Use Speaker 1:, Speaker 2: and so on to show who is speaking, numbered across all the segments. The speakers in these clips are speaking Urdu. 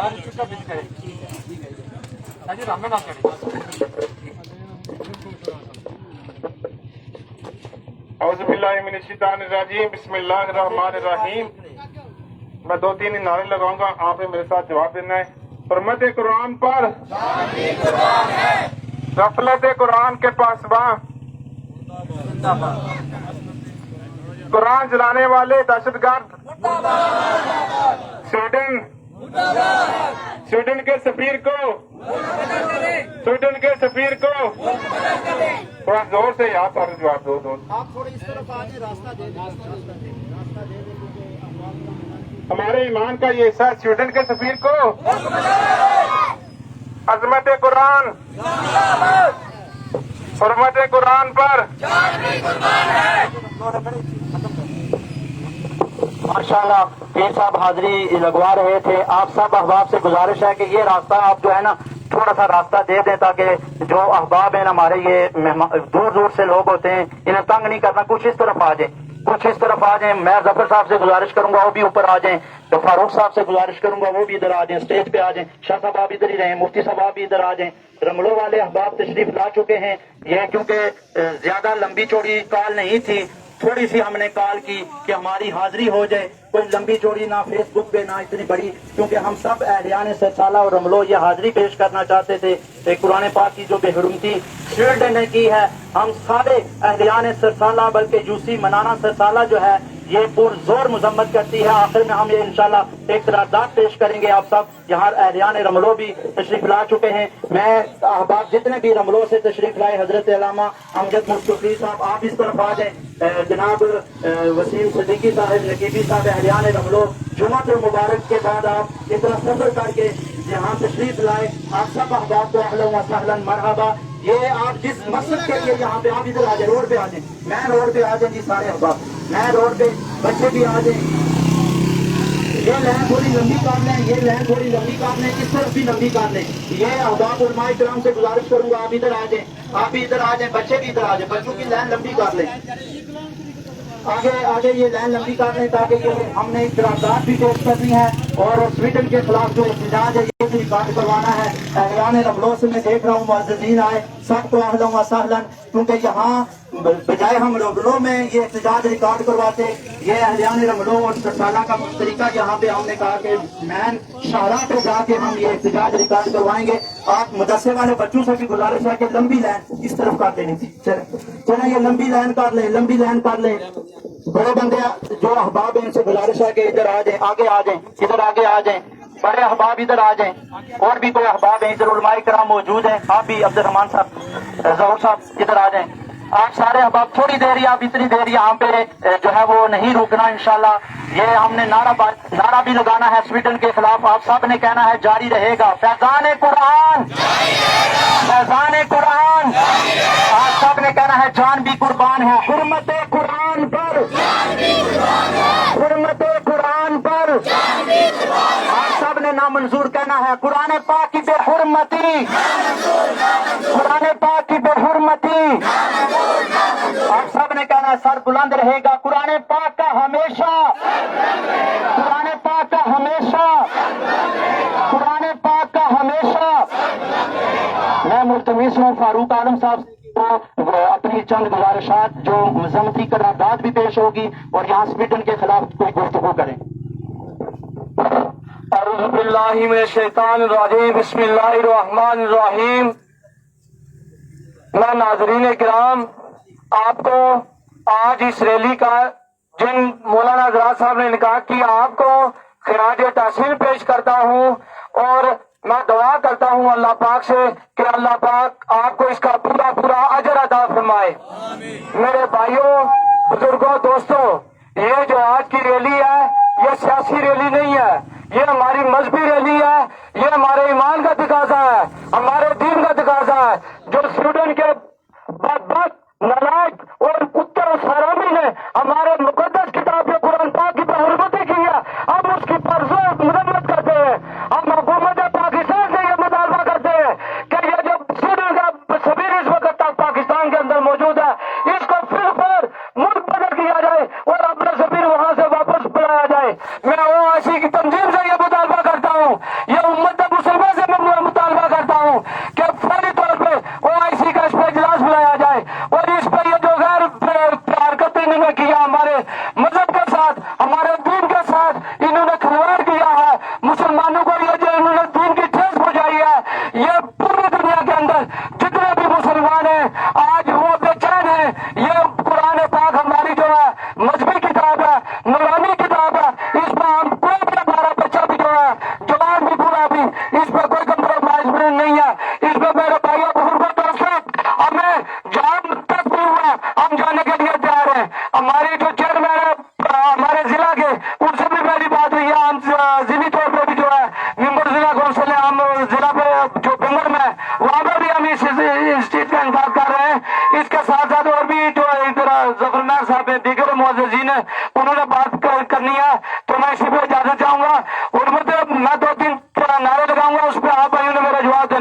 Speaker 1: اعوذ باللہ من الشیطان الرجیم بسم اللہ الرحمن الرحیم. میں 2-3 نعرے لگاؤں گا, آپ نے میرے ساتھ جواب دینا ہے. حرمت قرآن پر غفلت قرآن کے پاسباں, قرآن جلانے والے دہشت گرد, سویڈن کے سفیر کو تھوڑا زور سے یاد کر جواب دو.
Speaker 2: آپ تھوڑے اس طرف آ جائیں, راستہ دے دیں.
Speaker 1: ہمارے ایمان کا یہ حصہ سویڈن کے سفیر کو عظمت قرآن, حرمت قرآن پر
Speaker 3: ماشاءاللہ پیر صاحب حاضری لگوا رہے تھے. آپ سب احباب سے گزارش ہے کہ یہ راستہ آپ جو ہے نا تھوڑا سا راستہ دے دیں تاکہ جو احباب ہیں ہمارے یہ دور دور سے لوگ ہوتے ہیں, انہیں تنگ نہیں کرنا. کچھ اس طرف آ جائیں. میں ظفر صاحب سے گزارش کروں گا وہ بھی اوپر آ جائیں. تو فاروق صاحب سے گزارش کروں گا وہ بھی ادھر آ جائیں, اسٹیج پہ آ جائیں. شاہ صاحب آپ ادھر ہی رہیں, مفتی صاحب آپ بھی ادھر آ جائیں. رملو والے احباب تشریف لا چکے ہیں. یہ کیونکہ زیادہ لمبی چوڑی کال نہیں تھی, تھوڑی سی ہم نے کال کی کہ ہماری حاضری ہو جائے, کوئی لمبی چوڑی نہ فیس بک پہ نہ اتنی بڑی, کیونکہ ہم سب اہلیان سرسالہ اور رملو یہ حاضری پیش کرنا چاہتے تھے. قرآن پاک کی جو بے حرمتی سویڈن نے کی ہے, ہم سارے اہلیان سرسالہ بلکہ یوسی منانا سرسالہ جو ہے یہ پرزور مذمت کرتی ہے. آخر میں ہم یہ انشاءاللہ ایک قرارداد پیش کریں گے. آپ سب یہاں اہلیان رملو بھی تشریف لا چکے ہیں. میں احباب جتنے بھی رملو سے تشریف لائے, حضرت علامہ امجد مصطفی صاحب آپ اس طرف آ جائیں, جناب وسیم صدیقی صاحب, نقیبی صاحب, اہلیان رملو جمعہ المبارک کے بعد آپ اتنا سفر کر کے یہاں تشریف لائے. آپ سب احباب کو اہلا و سہلا مرحبا. یہ آپ جس مقصد کے لیے یہاں پہ آپ ادھر آ جائیں, روڈ پہ آ جائیں, مین روڈ پہ آ جائیں جی سارے احباب, مین روڈ پہ بچے بھی آ جائیں. یہ لائن تھوڑی لمبی کر لیں, اس طرف بھی لمبی کر لیں. یہ احباب علماء کرام سے گزارش کروں گا آپ ادھر آ جائیں, بچے بھی ادھر آ جائیں, بچوں کی لائن لمبی کر لیں. آگے یہ لائن لمبی کر لیں تاکہ یہ ہم نے قرارداد بھی پیش کرنی ہے اور سویڈن کے خلاف جو احتجاج ہے یہ بھی ریکارڈ کروانا ہے. اہلیان رملو سے میں دیکھ رہا ہوں معززین آئے, سب کو اہلا و سہلا, کیونکہ یہاں بجائے ہم رملو میں یہ احتجاج ریکارڈ کرواتے, یہ اہلیان رملو اور سرسالہ کا مشترکہ یہاں پہ ہم نے کہا کہ مین شاہراہ پہ جا کے ہم یہ احتجاج ریکارڈ کروائیں گے. آپ مدرسے والے بچوں سے بھی گزارش ہے کہ لمبی لائن اس طرف کر دینی تھی. چلیں یہ لمبی لائن کر لیں. بڑے بندے جو احباب ہیں ان سے گزارش ہے کہ ادھر آ جائیں, آگے آ جائیں. بڑے احباب ادھر آ جائیں, اور بھی کوئی احباب ہیں ادھر علماء کرام موجود ہیں. آپ بھی عبد الرحمان صاحب, ظہور صاحب ادھر آ جائیں. آپ سارے احباب تھوڑی دیر یا اتنی دیر یہاں پہ جو ہے وہ نہیں رکنا انشاءاللہ. یہ ہم نے نعرہ بھی لگانا ہے سویڈن کے خلاف. آپ سب نے کہنا ہے جاری رہے گا فیضان قرآن, فیضان قرآن. آپ سب نے کہنا ہے جان بھی قربان ہے حرمت قرآن پر, حرمت قرآن پر. آپ سب نے نامنظور کہنا ہے قرآن پاک کی بے حرمتی, قرآن پاک کی بے حرمتی. آپ سب نے کہنا ہے سر بلند رہے گا قرآن پاک کا ہمیشہ, قرآن پاک کا ہمیشہ, قرآن پاک کا ہمیشہ. میں ملتمس ہوں فاروق عالم صاحب کو اپنی چند گزارشات جو مذمتی قرارداد بھی پیش ہوگی اور یہاں سویڈن کے خلاف کوئی گفتگو کریں.
Speaker 4: اعوذ باللہ من الشیطان الرجیم بسم اللہ الرحمن الرحیم. میں ناظرین کرام آپ کو آج اس ریلی کا جن مولانا حضرات صاحب نے انعقاد کیا آپ کو خراج تحسین پیش کرتا ہوں, اور میں دعا کرتا ہوں اللہ پاک سے کہ اللہ پاک آپ کو اس کا پورا پورا اجر عطا فرمائے. میرے بھائیوں, بزرگوں, دوستوں, یہ جو آج کی ریلی ہے یہ سیاسی ریلی نہیں ہے, یہ ہماری مذہبی ریلی ہے. یہ ہمارے ایمان کا تقاضا ہے, ہمارے دین کا تقاضا ہے. جو سویڈن کے بدبخت, نالائق اور کتے اور حرامی نے ہمارے مقدس کتاب قرآن پاک کی حرمتی کی ہے, ہم اس کی پرزور مذمت کرتے ہیں. ہم حکومت پاکستان سے یہ مطالبہ کرتے ہیں کہ یہ جو سویڈن کا سفیر اس وقت تک پاکستان کے اندر موجود ہے اس کو پھر پر ملک بدل کیا جائے اور اپنا سفیر وہاں سے واپس بلایا جائے. میں وہ ایسی کی تنظیم سے یہ مطالبہ کرتا ہوں, یہ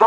Speaker 1: 2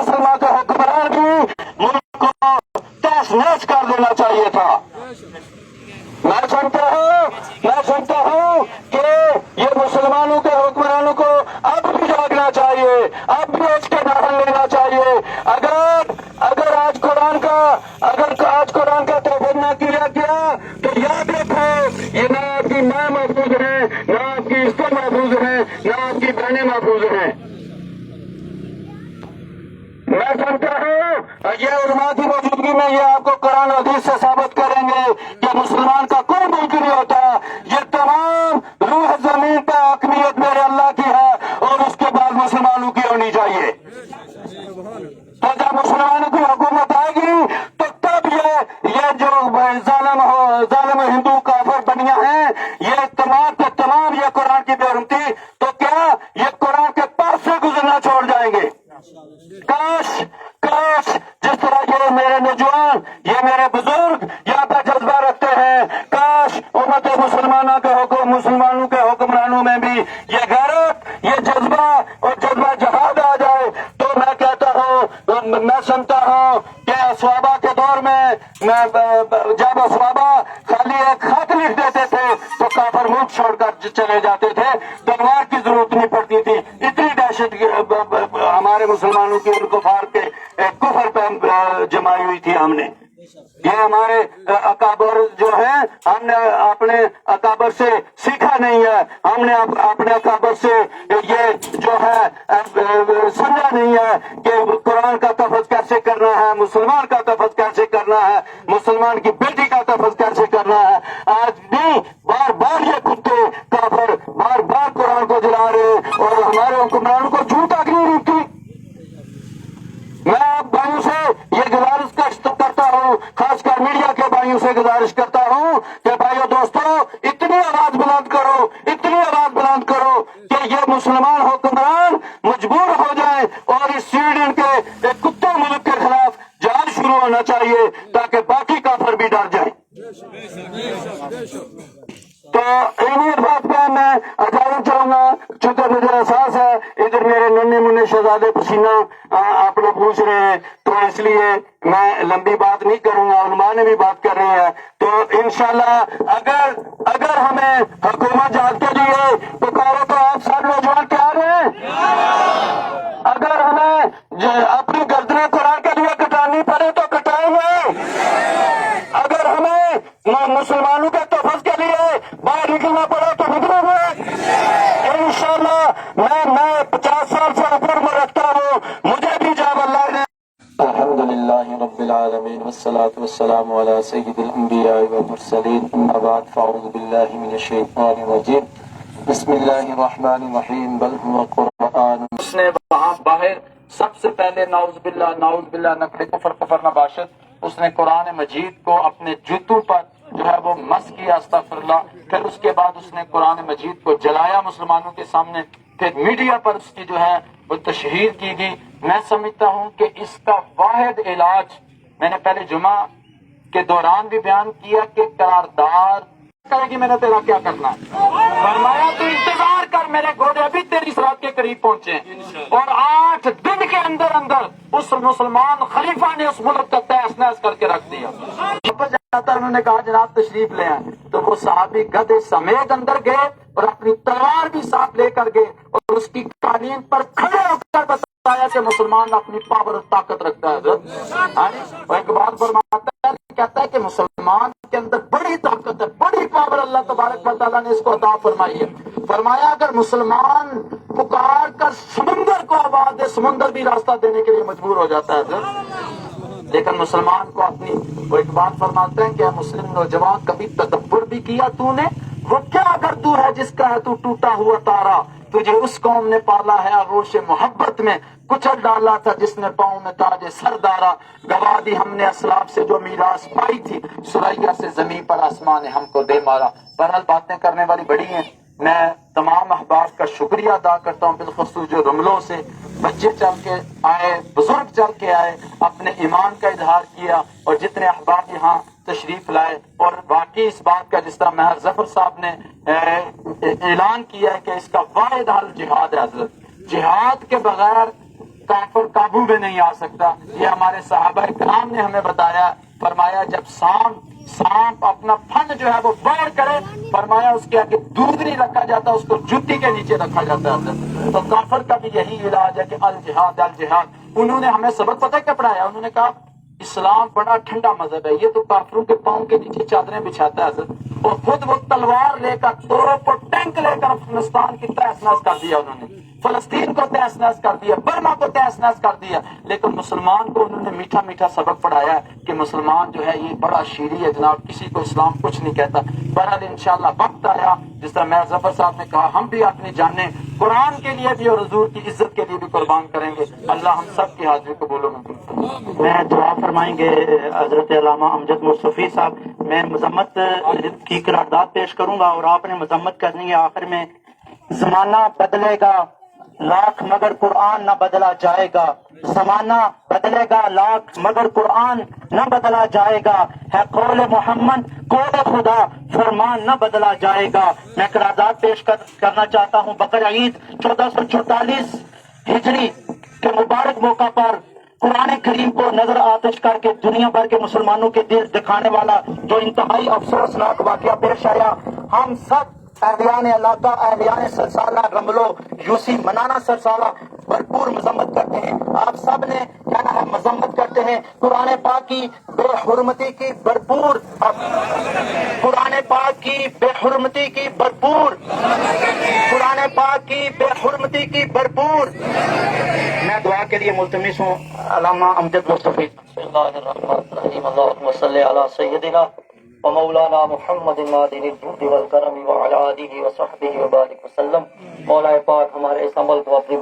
Speaker 4: مسلمان کے حکمران بھی ملک کو تیس نیس کر دینا چاہیے تھا. میں سمجھتا ہوں کہ یہ مسلمانوں کے حکمرانوں کو اب بھی جاگنا چاہیے, اب بھی اس کے داخل لینا چاہیے. اگر آج قرآن کا تحفظ نہ کیا گیا تو یاد رکھو یہ نہ آپ کی ماں محفوظ ہے, نہ آپ کی عزت محفوظ ہے, نہ آپ کی بہنیں محفوظ ہیں. میں سمجھتا ہوں یہ علماء کی موجودگی میں یہ آپ کو قرآن حدیث سے ثابت کریں گے کہ مسلمان کا کوئی ملک نہیں ہوتا. یہ تمام روح زمین پہ حاکمیت میرے اللہ کی ہے اور اس کے بعد مسلمانوں کی ہونی چاہیے. تو جب مسلمانوں کی حکومت آئے گی تو تب یہ جو ظالم ہندو کافر بنیاں ہیں یہ تمام کے تمام یہ قرآن کی بے حرمتی تو کیا یہ قرآن کے پاس سے گزرنا چھوڑ جائیں گے. کاش جس طرح یہ میرے نوجوان یہ میرے بزرگ یہاں پہ جذبہ رکھتے ہیں, کاش امت مسلمانوں کے حکمرانوں میں بھی یہ غیرت یہ جذبہ اور جذبہ جہاد آ جائے. تو میں کہتا ہوں, میں سنتا ہوں کہ اسوابہ کے دور میں جب اسوابہ خالی ایک خط لکھ دیتے تھے تو کافر ملک چھوڑ کر چلے جاتے تھے, تلوار کی ضرورت نہیں پڑتی تھی. اتنی دہشت ہمارے مسلمانوں کی ان کفار کے کفر پہ جمائی ہوئی تھی ہم نے. یہ ہمارے اکابر جو ہیں ہم نے اپنے اکابر سے سیکھا نہیں ہے, ہم نے اپنے اکابر سے یہ جو ہے سمجھا نہیں ہے کہ قرآن کا تحفظ کیسے کرنا ہے, مسلمان کا تحفظ کیسے کرنا ہے, مسلمان کی بیٹی کا تحفظ کیسے کرنا ہے. آج بھی بار بار یہ کتے کافر بار بار قرآن کو جلا رہے اور ہمارے حکمرانوں کو جھوٹ تک نہیں روکتی. میں آپ بھائیوں سے یہ گزارش کرتا ہوں, خاص کر میڈیا کے بھائیوں سے گزارش کرتا ہوں کہ بھائیو دوستو اتنی آواز بلند کرو کہ یہ مسلمان حکمران مجبور ہو جائیں اور اس سویڈن کے ایک کتے ملک کے خلاف جہاد شروع ہونا چاہیے تاکہ باقی کافر بھی ڈر جائیں. تو انہیں بات پہ میں اجازت چاہوں گا, چونکہ مجھے احساس ہے ادھر میرے ننے منے شہزادے پسینہ آپ لوگ پوچھ رہے ہیں, تو اس لیے میں لمبی بات نہیں کروں گا, علماء نے بھی بات کر رہی ہے. تو انشاءاللہ اگر ہمیں حکومت جہاد کے لیے پکارو تو آپ سب نوجوان تیار ہیں. اگر ہمیں اپنی گردنیں قرآن کے لیے کٹانی پڑے تو کٹائیں گے. اگر ہمیں مسلمانوں کے تحفظ کے لیے باہر نکلنا پڑا تو نکلیں گے انشاءاللہ. میں 50 سال سے اوپر عمر رکھتا ہوں, مجھے بھی جب اللہ نے. الحمدللہ رب العالمین والصلاة والسلام علی سید الانبیاء والمرسلین, اما بعد فاعوذ باللہ من الشیطان الرجیم, بسم اللہ الرحمن الرحیم, بل هو قرآن. اس نے وہاں باہر سب سے پہلے نعوذ باللہ نقل کفر نباشت, اس نے قرآن مجید کو اپنے جوتوں پر جو ہے وہ مس کیا, استغفر اللہ. پھر اس کے بعد اس نے قرآن مجید کو جلایا مسلمانوں کے سامنے, پھر میڈیا پر اس کی جو ہے وہ تشہیر کی گئی. میں سمجھتا ہوں کہ اس کا واحد علاج, میں نے پہلے جمعہ کے دوران بھی بیان کیا کہ قرارداد کرے گی میں نے تیرا کیا کرنا ہے. فرمایا تو انتظار کر, میرے گھوڑے ابھی تیری صراط کے قریب پہنچے اور 8 دن کے اندر اس مسلمان خلیفہ نے اس ملک کا تہس نہس کر کے رکھ دیا. انہوں نے کہا جناب تشریف لے آئے, تو وہ صحابی گدھے سمیت اندر گئے اور اپنی تلوار بھی ساتھ لے کر گئے اور اس کی قالین پر کھڑے ہو کر بتایا کہ مسلمان اپنی پاور اور طاقت رکھتا ہے. وہ ایک بات فرماتا ہے, کہتا ہے کہ مسلمان کے اندر بڑی طاقت ہے, بڑی پاور اللہ تبارک و تعالیٰ نے اس کو عطا فرمائی ہے. فرمایا اگر مسلمان پکار کر سمندر کو آواز دے, سمندر بھی راستہ دینے کے لیے مجبور ہو جاتا ہے. لیکن مسلمان کو اپنی, وہ ایک بات فرماتے ہیں کہ مسلم نوجوان کبھی تدبر بھی کیا تو نے, وہ کیا اگر تو ہے جس کا ہے تو ٹوٹا ہوا تارا, تجھے اس قوم نے پالا ہے آغوش محبت میں, کچل ڈالا تھا جس نے پاؤں میں تاج سردارا, گوا دی ہم نے اسلاف سے جو میراث پائی تھی, سریا سے زمین پر آسمان نے ہم کو دے مارا. بہرحال باتیں کرنے والی بڑی ہیں, میں تمام احباب کا شکریہ ادا کرتا ہوں, بالخصوص جو رملوں سے بچے چل کے آئے, بزرگ چل کے آئے, اپنے ایمان کا اظہار کیا, اور جتنے احباب یہاں تشریف لائے. اور باقی اس بات کا جس طرح مہر ظفر صاحب نے اعلان کیا ہے کہ اس کا واحد حل جہاد ہے. حضرت جہاد کے بغیر
Speaker 5: کافر قابو میں نہیں آ سکتا. یہ ہمارے صحابہ کرام نے ہمیں بتایا. فرمایا جب سانپ اپنا پھن جو ہے وہ بڑھ کرے، فرمایا اس کے آگے دودھ نہیں رکھا جاتا، اس کو جوتی کے نیچے رکھا جاتا ہے. تو کافر کا بھی یہی علاج ہے کہ الجہاد الجہاد. انہوں نے ہمیں سبق پتہ کیا پڑھایا؟ انہوں نے کہا اسلام بڑا ٹھنڈا مذہب ہے، یہ تو کافروں کے پاؤں کے نیچے چادریں بچھاتا ہے حضرت. اور خود وہ تلوار لے کر، توپ اور ٹینک لے کر افغانستان کی تہس نہس کر دیا انہوں نے، فلسطین کو تہس نہس کر دیا، برما کو تہس نہس کر دیا. لیکن مسلمان کو انہوں نے میٹھا میٹھا سبق پڑھایا کہ مسلمان جو ہے یہ بڑا شیریں ہے جناب، کسی کو اسلام کچھ نہیں کہتا. بہرحال انشاءاللہ وقت آیا، جس طرح میاں ظفر صاحب نے کہا، ہم بھی اپنی جانیں قرآن کے لیے بھی اور حضور کی عزت کے لیے بھی قربان کریں گے. اللہ ہم سب کی حاضری قبول و منظور فرمائے.
Speaker 3: میں دعا فرمائیں گے حضرت علامہ امجد مصطفی صاحب. میں مذمت کی قرارداد پیش کروں گا اور آپ نے مذمت کرنی ہے. آخر میں زمانہ بدلے گا لاکھ مگر قرآن نہ بدلا جائے گا. زمانہ بدلے گا لاکھ مگر قرآن نہ بدلا جائے گا. ہے قول محمد قول خدا فرمان نہ بدلا جائے گا. میں قرارداد پیش کرنا چاہتا ہوں. بقر عید 1444 ہجری کے مبارک موقع پر قرآن کریم کو نظر آتش کر کے دنیا بھر کے مسلمانوں کے دل دکھانے والا جو انتہائی افسوسناک واقعہ پیش آیا، ہم سب اہلیان علاقہ، اہلیان سرسالہ، رملو، یوسی، منانا سرسالہ بھرپور مذمت کرتے ہیں. آپ سب نے کہنا ہے مذمت کرتے ہیں قرآن پاک کی بے حرمتی کی بھرپور، قرآن پاک کی بے حرمتی کی بھرپور، قرآن پاک کی بے حرمتی کی بھرپور. میں دعا کے لیے ملتمس ہوں علامہ امجد مصطفی. بسم اللہ الرحمن الرحیم. اللہم صلی علی سیدنا ومولانا محمد معدن الجود والکرم وعلی آلہ وصحبہ وبارک وسلم. مولا پاک ہمارے اس عمل کو اپنی